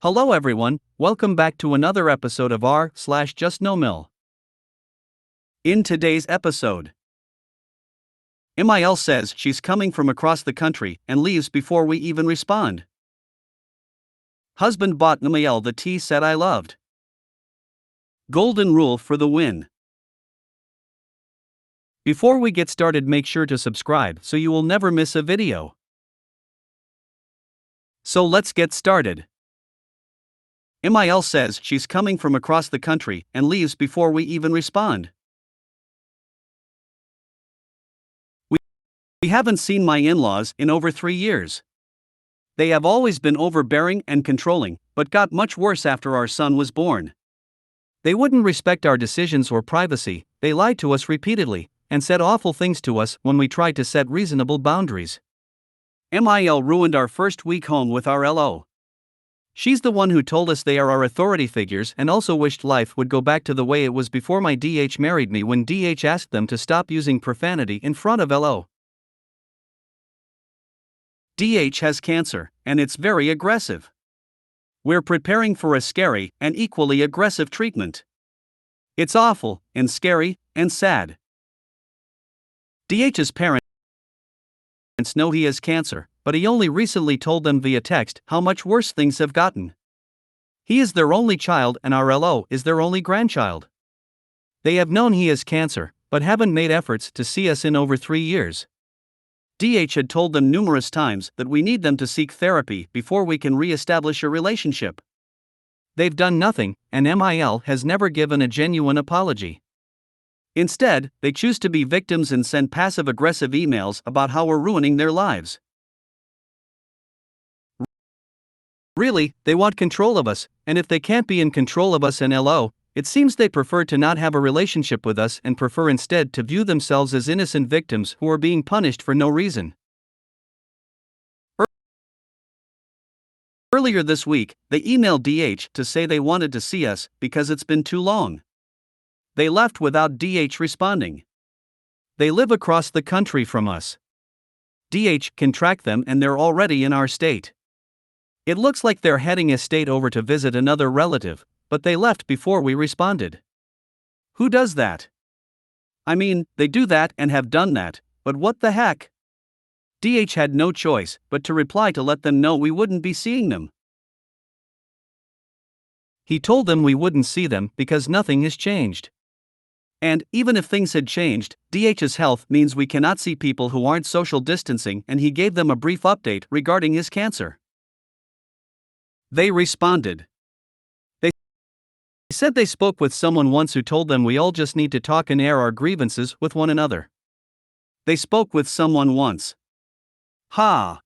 Hello everyone, welcome back to another episode of r/JustNoMil. In today's episode, MIL says she's coming from across the country and leaves before we even respond. Husband bought MIL the tea set I loved. Golden rule for the win. Before we get started, make sure to subscribe so you will never miss a video. So let's get started. MIL says she's coming from across the country and leaves before we even respond. We haven't seen my in-laws in over 3 years. They have always been overbearing and controlling, but got much worse after our son was born. They wouldn't respect our decisions or privacy, they lied to us repeatedly, and said awful things to us when we tried to set reasonable boundaries. MIL ruined our first week home with our LO. She's the one who told us they are our authority figures and also wished life would go back to the way it was before my DH married me, when DH asked them to stop using profanity in front of LO. DH has cancer, and it's very aggressive. We're preparing for a scary and equally aggressive treatment. It's awful, and scary, and sad. DH's parents know he has cancer, but he only recently told them via text how much worse things have gotten. He is their only child and our LO is their only grandchild. They have known he has cancer, but haven't made efforts to see us in over 3 years. DH had told them numerous times that we need them to seek therapy before we can re-establish a relationship. They've done nothing, and MIL has never given a genuine apology. Instead, they choose to be victims and send passive-aggressive emails about how we're ruining their lives. Really, they want control of us, and if they can't be in control of us and LO, it seems they prefer to not have a relationship with us and prefer instead to view themselves as innocent victims who are being punished for no reason. Earlier this week, they emailed DH to say they wanted to see us because it's been too long. They left without DH responding. They live across the country from us. DH can track them and they're already in our state. It looks like they're heading a state over to visit another relative, but they left before we responded. Who does that? I mean, they do that and have done that, but what the heck? DH had no choice but to reply to let them know we wouldn't be seeing them. He told them we wouldn't see them because nothing has changed. And, even if things had changed, DH's health means we cannot see people who aren't social distancing, and he gave them a brief update regarding his cancer. They responded. They said they spoke with someone once who told them we all just need to talk and air our grievances with one another. They spoke with someone once. Ha!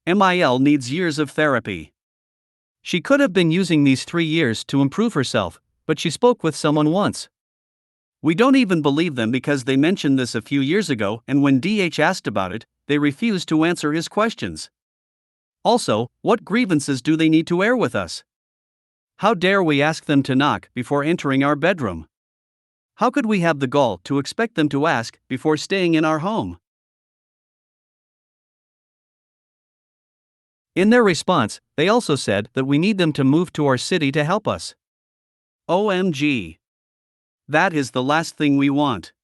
MIL needs years of therapy. She could have been using these 3 years to improve herself, but she spoke with someone once. We don't even believe them because they mentioned this a few years ago, and when DH asked about it, they refused to answer his questions. Also, what grievances do they need to air with us? How dare we ask them to knock before entering our bedroom? How could we have the gall to expect them to ask before staying in our home? In their response, they also said that we need them to move to our city to help us. OMG. That is the last thing we want.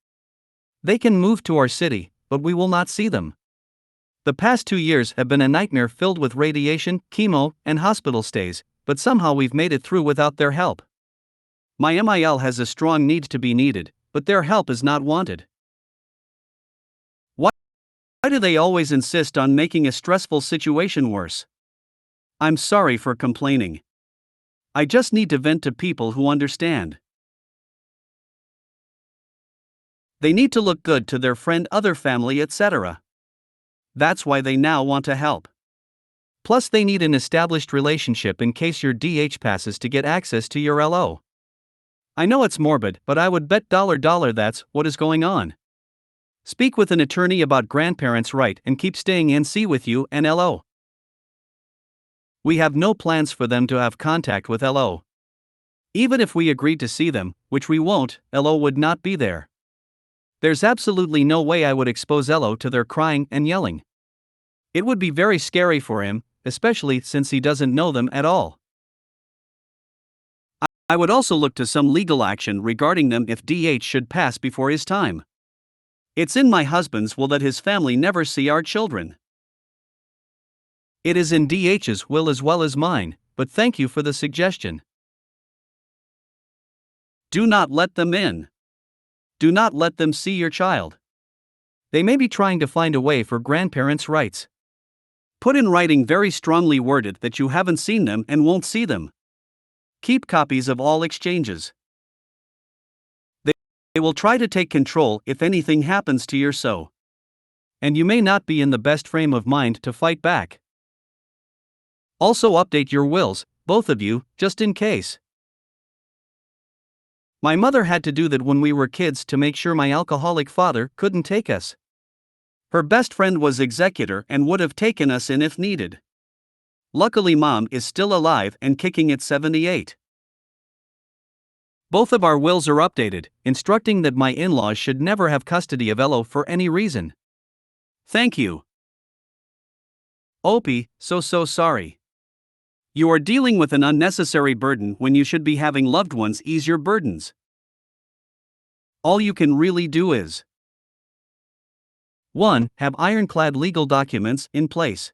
They can move to our city, but we will not see them. The past 2 years have been a nightmare filled with radiation, chemo, and hospital stays, but somehow we've made it through without their help. My MIL has a strong need to be needed, but their help is not wanted. Why do they always insist on making a stressful situation worse? I'm sorry for complaining. I just need to vent to people who understand. They need to look good to their friend, other family, etc. That's why they now want to help. Plus, they need an established relationship in case your DH passes to get access to your LO. I know it's morbid, but I would bet $$ that's what is going on. Speak with an attorney about grandparents' right and keep staying NC with you and LO. We have no plans for them to have contact with LO. Even if we agreed to see them, which we won't, LO would not be there. There's absolutely no way I would expose LO to their crying and yelling. It would be very scary for him, especially since he doesn't know them at all. I would also look to some legal action regarding them if DH should pass before his time. It's in my husband's will that his family never see our children. It is in DH's will as well as mine, but thank you for the suggestion. Do not let them in. Do not let them see your child. They may be trying to find a way for grandparents' rights. Put in writing very strongly worded that you haven't seen them and won't see them. Keep copies of all exchanges. They will try to take control if anything happens to your so. And you may not be in the best frame of mind to fight back. Also update your wills, both of you, just in case. My mother had to do that when we were kids to make sure my alcoholic father couldn't take us. Her best friend was executor and would have taken us in if needed. Luckily, Mom is still alive and kicking at 78. Both of our wills are updated, instructing that my in-laws should never have custody of Elo for any reason. Thank you. Opie, so sorry. You are dealing with an unnecessary burden when you should be having loved ones ease your burdens. All you can really do is 1. Have ironclad legal documents in place.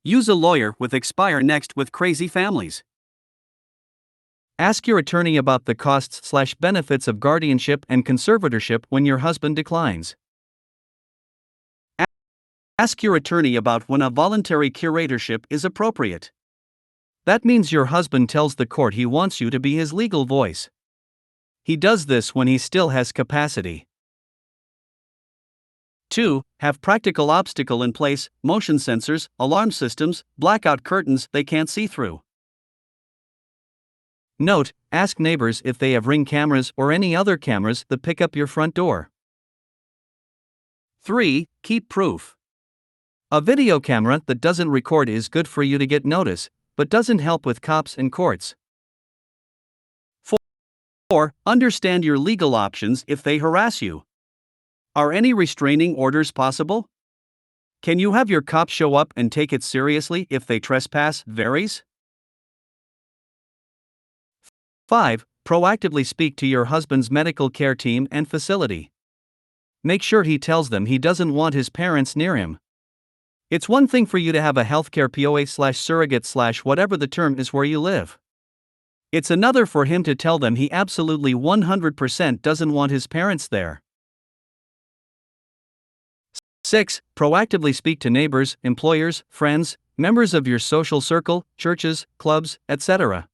Use a lawyer with expire next with crazy families. Ask your attorney about the costs/benefits of guardianship and conservatorship when your husband declines. Ask your attorney about when a voluntary curatorship is appropriate. That means your husband tells the court he wants you to be his legal voice. He does this when he still has capacity. 2. Have practical obstacle in place, motion sensors, alarm systems, blackout curtains they can't see through. Note, ask neighbors if they have Ring cameras or any other cameras that pick up your front door. 3. Keep proof. A video camera that doesn't record is good for you to get notice, but doesn't help with cops and courts. 4. Understand your legal options if they harass you. Are any restraining orders possible? Can you have your cop show up and take it seriously if they trespass? Varies. 5. Proactively speak to your husband's medical care team and facility. Make sure he tells them he doesn't want his parents near him. It's one thing for you to have a healthcare POA/surrogate/whatever the term is where you live. It's another for him to tell them he absolutely 100% doesn't want his parents there. 6. Proactively speak to neighbors, employers, friends, members of your social circle, churches, clubs, etc.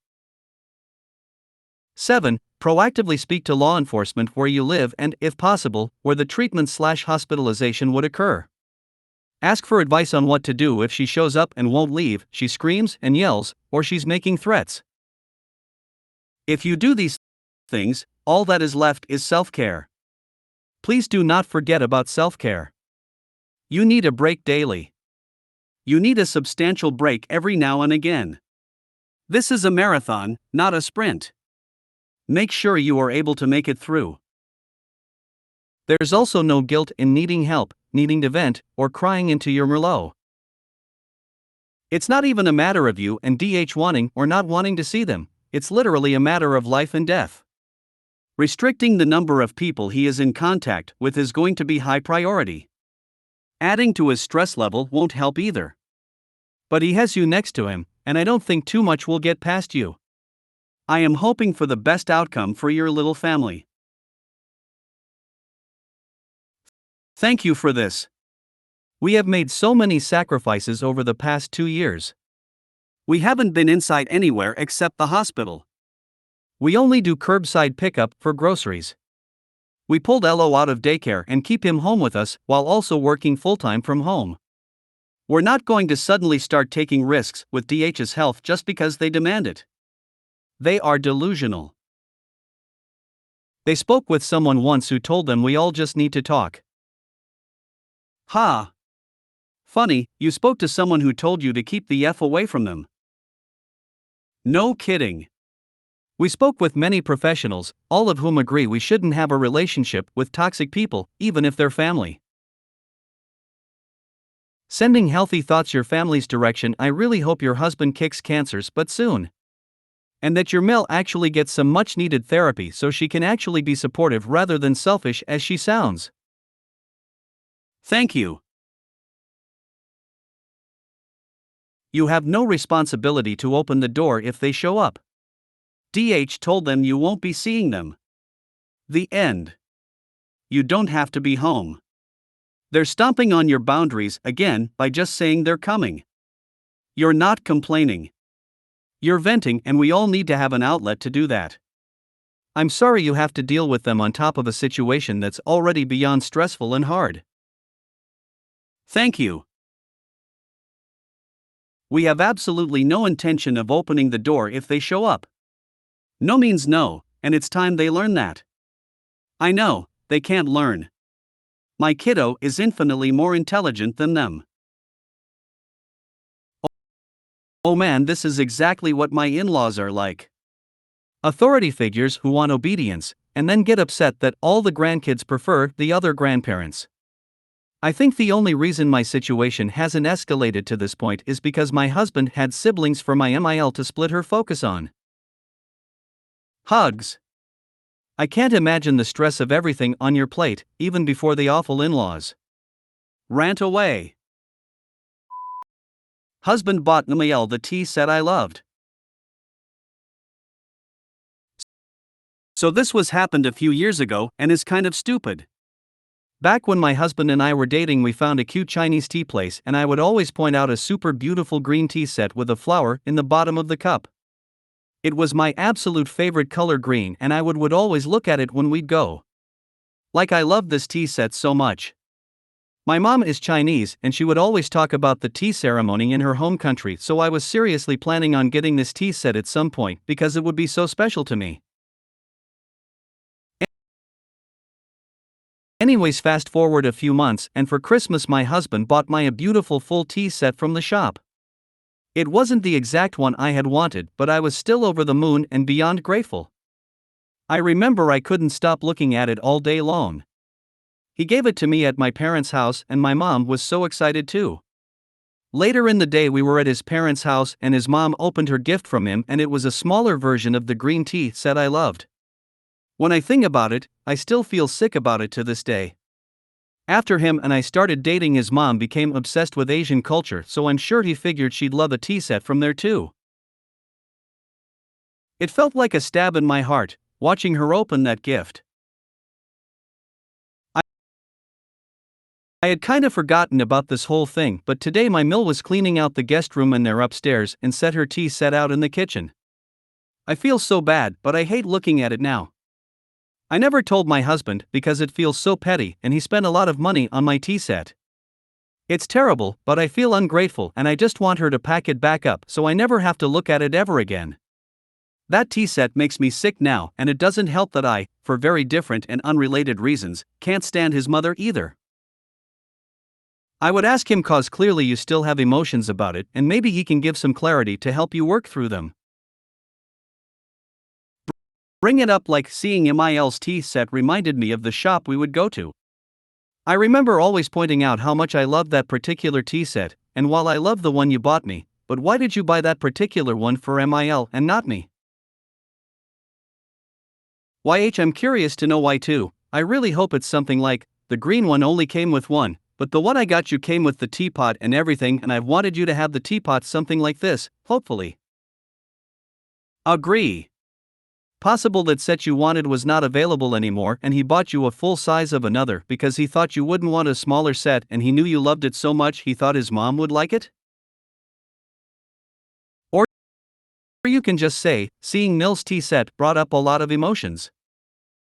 7. Proactively speak to law enforcement where you live and, if possible, where the treatment/hospitalization would occur. Ask for advice on what to do if she shows up and won't leave, she screams and yells, or she's making threats. If you do these things, all that is left is self-care. Please do not forget about self-care. You need a break daily. You need a substantial break every now and again. This is a marathon, not a sprint. Make sure you are able to make it through. There's also no guilt in needing help, needing to vent, or crying into your Merlot. It's not even a matter of you and DH wanting or not wanting to see them, it's literally a matter of life and death. Restricting the number of people he is in contact with is going to be high priority. Adding to his stress level won't help either. But he has you next to him, and I don't think too much will get past you. I am hoping for the best outcome for your little family. Thank you for this. We have made so many sacrifices over the past 2 years. We haven't been inside anywhere except the hospital. We only do curbside pickup for groceries. We pulled Elo out of daycare and keep him home with us while also working full-time from home. We're not going to suddenly start taking risks with DH's health just because they demand it. They are delusional. They spoke with someone once who told them we all just need to talk. Ha! Funny, you spoke to someone who told you to keep the F away from them. No kidding. We spoke with many professionals, all of whom agree we shouldn't have a relationship with toxic people, even if they're family. Sending healthy thoughts your family's direction. I really hope your husband kicks cancers, but soon. And that your Mil actually gets some much needed therapy so she can actually be supportive rather than selfish as she sounds. Thank you. You have no responsibility to open the door if they show up. DH told them you won't be seeing them. The end. You don't have to be home. They're stomping on your boundaries again by just saying they're coming. You're not complaining. You're venting, and we all need to have an outlet to do that. I'm sorry you have to deal with them on top of a situation that's already beyond stressful and hard. Thank you. We have absolutely no intention of opening the door if they show up. No means no, and it's time they learn that. I know, they can't learn. My kiddo is infinitely more intelligent than them. Oh man, this is exactly what my in-laws are like. Authority figures who want obedience, and then get upset that all the grandkids prefer the other grandparents. I think the only reason my situation hasn't escalated to this point is because my husband had siblings for my MIL to split her focus on. Hugs. I can't imagine the stress of everything on your plate, even before the awful in-laws. Rant away. Husband bought MIL the tea set I loved. So this was happened a few years ago and is kind of stupid. Back when my husband and I were dating, we found a cute Chinese tea place, and I would always point out a super beautiful green tea set with a flower in the bottom of the cup. It was my absolute favorite color, green, and I would always look at it when we'd go. Like, I loved this tea set so much. My mom is Chinese, and she would always talk about the tea ceremony in her home country, so I was seriously planning on getting this tea set at some point because it would be so special to me. Anyways, fast forward a few months, and for Christmas my husband bought me a beautiful full tea set from the shop. It wasn't the exact one I had wanted, but I was still over the moon and beyond grateful. I remember I couldn't stop looking at it all day long. He gave it to me at my parents' house, and my mom was so excited too. Later in the day we were at his parents' house, and his mom opened her gift from him, and it was a smaller version of the green tea set I loved. When I think about it, I still feel sick about it to this day. After him and I started dating, his mom became obsessed with Asian culture, so I'm sure he figured she'd love a tea set from there too. It felt like a stab in my heart, watching her open that gift. I had kind of forgotten about this whole thing, but today my Mil was cleaning out the guest room and they're upstairs and set her tea set out in the kitchen. I feel so bad, but I hate looking at it now. I never told my husband because it feels so petty, and he spent a lot of money on my tea set. It's terrible, but I feel ungrateful and I just want her to pack it back up so I never have to look at it ever again. That tea set makes me sick now, and it doesn't help that I, for very different and unrelated reasons, can't stand his mother either. I would ask him, cause clearly you still have emotions about it, and maybe he can give some clarity to help you work through them. Bring it up like seeing MIL's tea set reminded me of the shop we would go to. I remember always pointing out how much I loved that particular tea set, and while I love the one you bought me, but why did you buy that particular one for MIL and not me? I'm curious to know why too. I really hope it's something like, the green one only came with one, but the one I got you came with the teapot and everything, and I've wanted you to have the teapot, something like this, hopefully. Agree. Possible that set you wanted was not available anymore, and he bought you a full size of another because he thought you wouldn't want a smaller set, and he knew you loved it so much he thought his mom would like it? Or you can just say, seeing Mil's tea set brought up a lot of emotions.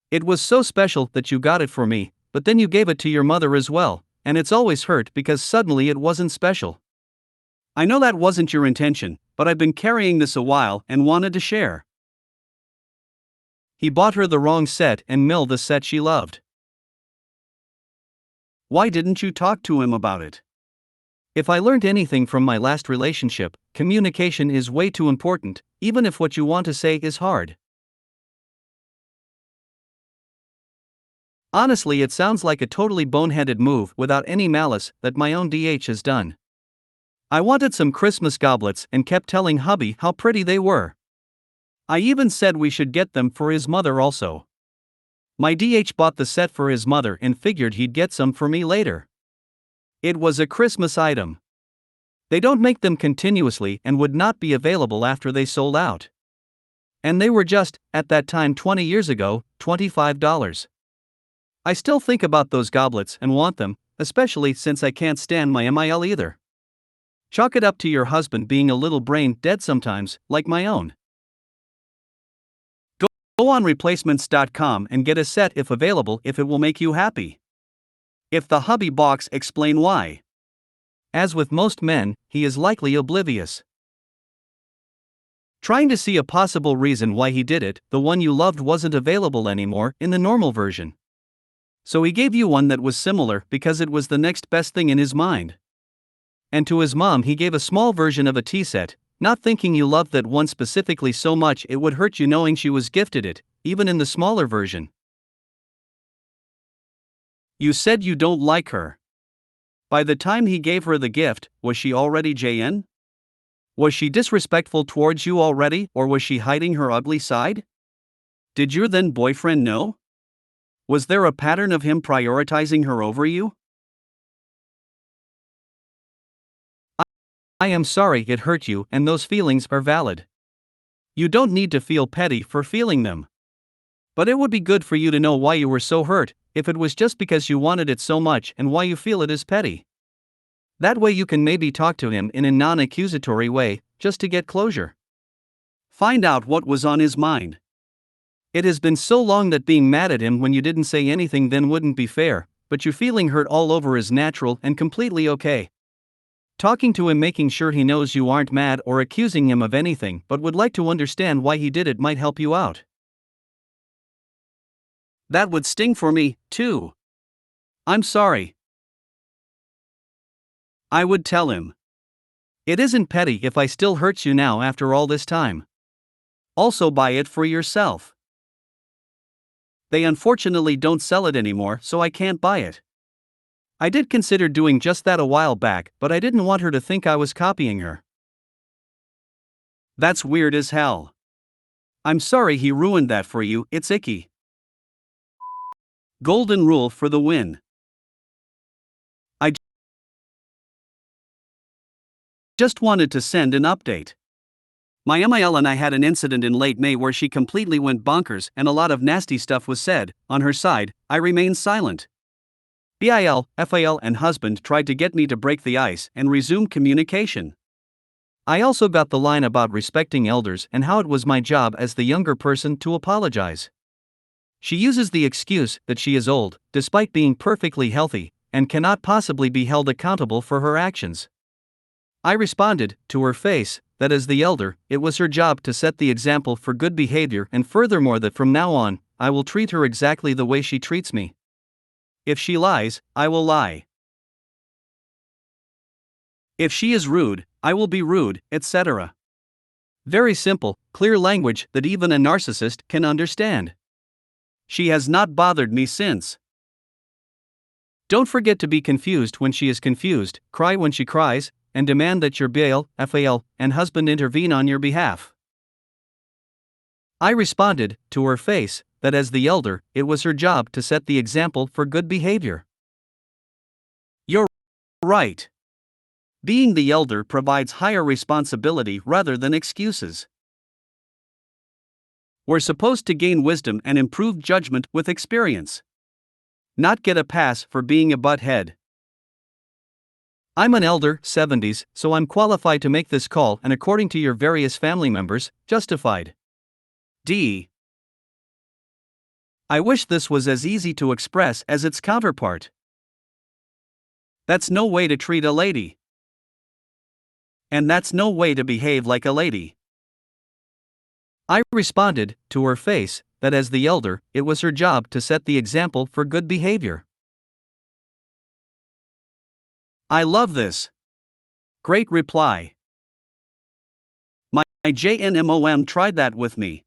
It was so special that you got it for me, but then you gave it to your mother as well, and it's always hurt because suddenly it wasn't special. I know that wasn't your intention, but I've been carrying this a while and wanted to share. He bought her the wrong set and Mil the set she loved. Why didn't you talk to him about it? If I learned anything from my last relationship, communication is way too important, even if what you want to say is hard. Honestly, it sounds like a totally boneheaded move without any malice that my own DH has done. I wanted some Christmas goblets and kept telling hubby how pretty they were. I even said we should get them for his mother also. My DH bought the set for his mother and figured he'd get some for me later. It was a Christmas item. They don't make them continuously and would not be available after they sold out. And they were just, at that time 20 years ago, $25. I still think about those goblets and want them, especially since I can't stand my MIL either. Chalk it up to your husband being a little brain dead sometimes, like my own. Go on replacements.com and get a set if available if it will make you happy. If the hubby balks, explain why. As with most men, he is likely oblivious. Trying to see a possible reason why he did it, the one you loved wasn't available anymore in the normal version. So he gave you one that was similar because it was the next best thing in his mind. And to his mom he gave a small version of a tea set, not thinking you loved that one specifically so much it would hurt you knowing she was gifted it, even in the smaller version. You said you don't like her. By the time he gave her the gift, was she already JN? Was she disrespectful towards you already, or was she hiding her ugly side? Did your then boyfriend know? Was there a pattern of him prioritizing her over you? I am sorry it hurt you, and those feelings are valid. You don't need to feel petty for feeling them. But it would be good for you to know why you were so hurt, if it was just because you wanted it so much, and why you feel it is petty. That way you can maybe talk to him in a non-accusatory way, just to get closure. Find out what was on his mind. It has been so long that being mad at him when you didn't say anything then wouldn't be fair, but you feeling hurt all over is natural and completely okay. Talking to him, making sure he knows you aren't mad or accusing him of anything but would like to understand why he did it might help you out. That would sting for me, too. I'm sorry. I would tell him. It isn't petty if I still hurts you now after all this time. Also buy it for yourself. They unfortunately don't sell it anymore, so I can't buy it. I did consider doing just that a while back, but I didn't want her to think I was copying her. That's weird as hell. I'm sorry he ruined that for you, it's icky. Golden rule for the win. I just wanted to send an update. My MIL and I had an incident in late May where she completely went bonkers and a lot of nasty stuff was said. On her side, I remained silent. BIL, FAL and husband tried to get me to break the ice and resume communication. I also got the line about respecting elders and how it was my job as the younger person to apologize. She uses the excuse that she is old, despite being perfectly healthy, and cannot possibly be held accountable for her actions. I responded, to her face, that as the elder, it was her job to set the example for good behavior, and furthermore that from now on, I will treat her exactly the way she treats me. If she lies, I will lie. If she is rude, I will be rude, etc. Very simple, clear language that even a narcissist can understand. She has not bothered me since. Don't forget to be confused when she is confused, cry when she cries, and demand that your BIL, FAL, and husband intervene on your behalf. I responded, to her face, that as the elder, it was her job to set the example for good behavior. You're right. Being the elder provides higher responsibility rather than excuses. We're supposed to gain wisdom and improve judgment with experience. Not get a pass for being a butthead. I'm an elder, 70s, so I'm qualified to make this call and according to your various family members, justified. D. I wish this was as easy to express as its counterpart. That's no way to treat a lady. And that's no way to behave like a lady. I responded, to her face, that as the elder, it was her job to set the example for good behavior. I love this. Great reply. My JNMOM tried that with me.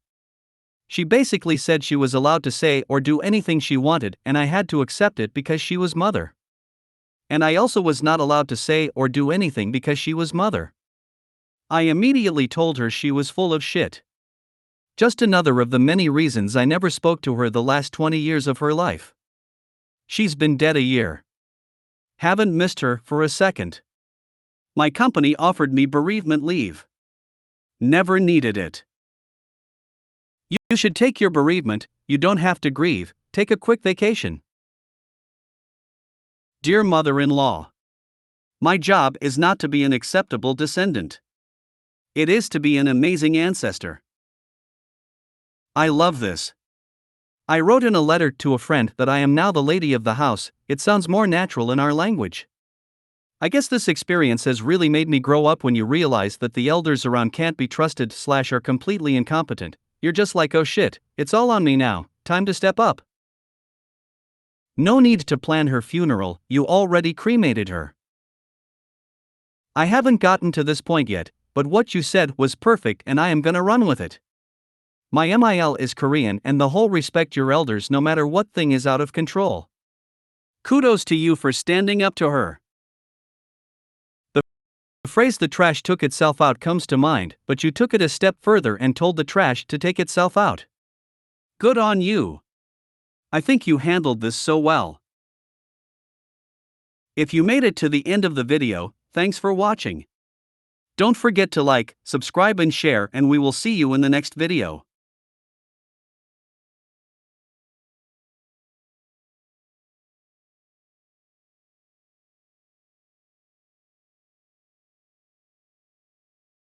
She basically said she was allowed to say or do anything she wanted and I had to accept it because she was mother. And I also was not allowed to say or do anything because she was mother. I immediately told her she was full of shit. Just another of the many reasons I never spoke to her the last 20 years of her life. She's been dead a year. Haven't missed her for a second. My company offered me bereavement leave. Never needed it. You should take your bereavement, you don't have to grieve, take a quick vacation. Dear mother-in-law, my job is not to be an acceptable descendant. It is to be an amazing ancestor. I love this. I wrote in a letter to a friend that I am now the lady of the house. It sounds more natural in our language. I guess this experience has really made me grow up when you realize that the elders around can't be trusted / are completely incompetent. You're just like, oh shit, it's all on me now, time to step up. No need to plan her funeral, you already cremated her. I haven't gotten to this point yet, but what you said was perfect and I am gonna run with it. My MIL is Korean and the whole respect your elders no matter what thing is out of control. Kudos to you for standing up to her. The phrase the trash took itself out comes to mind, but you took it a step further and told the trash to take itself out. Good on you. I think you handled this so well. If you made it to the end of the video, thanks for watching. Don't forget to like, subscribe and share, and we will see you in the next video.